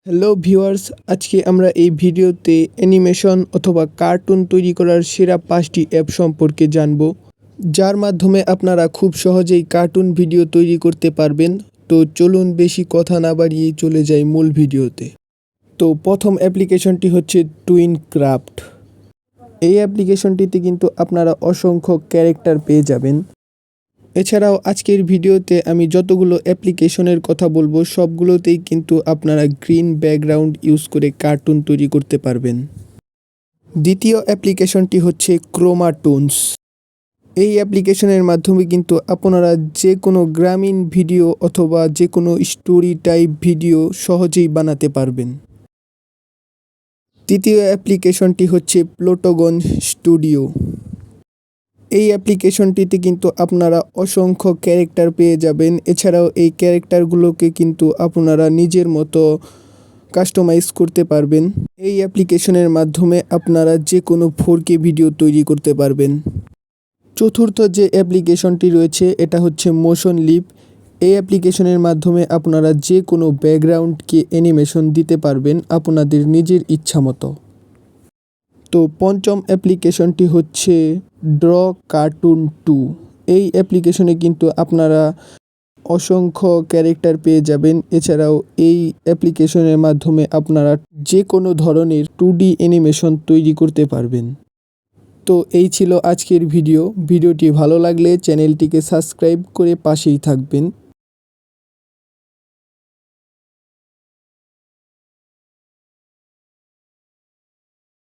Hello viewers, আজকে আমরা এই ভিডিওতে অ্যানিমেশন অথবা কার্টুন তৈরি করার সেরা 5টি অ্যাপ সম্পর্কে জানব, যার মাধ্যমে আপনারা খুব সহজেই কার্টুন ভিডিও তৈরি করতে পারবেন। তো চলুন বেশি কথা না বাড়িয়ে চলে যাই মূল ভিডিওতে। তো প্রথম অ্যাপ্লিকেশনটি হচ্ছে টুইনক্রাফট। এই অ্যাপ্লিকেশনটিতে কিন্তু আপনারা অসংখ্য ক্যারেক্টার পেয়ে যাবেন। এছাড়াও আজকের ভিডিওতে আমি যতগুলো অ্যাপ্লিকেশনের কথা বলবো সবগুলোতেই কিন্তু আপনারা গ্রিন ব্যাকগ্রাউন্ড ইউজ করে কার্টুন তৈরি করতে পারবেন। দ্বিতীয় অ্যাপ্লিকেশনটি হচ্ছে ক্রোমাটুনস। এই অ্যাপ্লিকেশনের মাধ্যমে কিন্তু আপনারা যে কোনো গ্রামীণ ভিডিও অথবা যে কোনো স্টোরি টাইপ ভিডিও সহজেই বানাতে পারবেন। তৃতীয় অ্যাপ্লিকেশনটি হচ্ছে প্লুটোগন স্টুডিও। এই অ্যাপ্লিকেশনটিতে কিন্তু আপনারা অসংখ্য ক্যারেক্টার পেয়ে যাবেন। এছাড়াও এই ক্যারেক্টারগুলোকে কিন্তু আপনারা নিজের মতো কাস্টমাইজ করতে পারবেন। এই অ্যাপ্লিকেশনের মাধ্যমে আপনারা যে কোনো 4K ভিডিও তৈরি করতে পারবেন। চতুর্থ যে অ্যাপ্লিকেশনটি রয়েছে এটা হচ্ছে মোশন লিপ। এই অ্যাপ্লিকেশনের মাধ্যমে আপনারা যে কোনো ব্যাকগ্রাউন্ডকে অ্যানিমেশন দিতে পারবেন আপনাদের নিজের ইচ্ছা মতো। তো পঞ্চম অ্যাপ্লিকেশনটি হচ্ছে ড্র কার্টুন 2। এই অ্যাপ্লিকেশনে কিন্তু আপনারা অসংখ্য ক্যারেক্টার পেয়ে যাবেন। এছাড়াও এই অ্যাপ্লিকেশনের মাধ্যমে আপনারা যে কোনো ধরনের 2D অ্যানিমেশন তৈরি করতে পারবেন। তো এই ছিল আজকের ভিডিওটি ভালো লাগলে চ্যানেলটিকে সাবস্ক্রাইব করে পাশেই থাকবেন।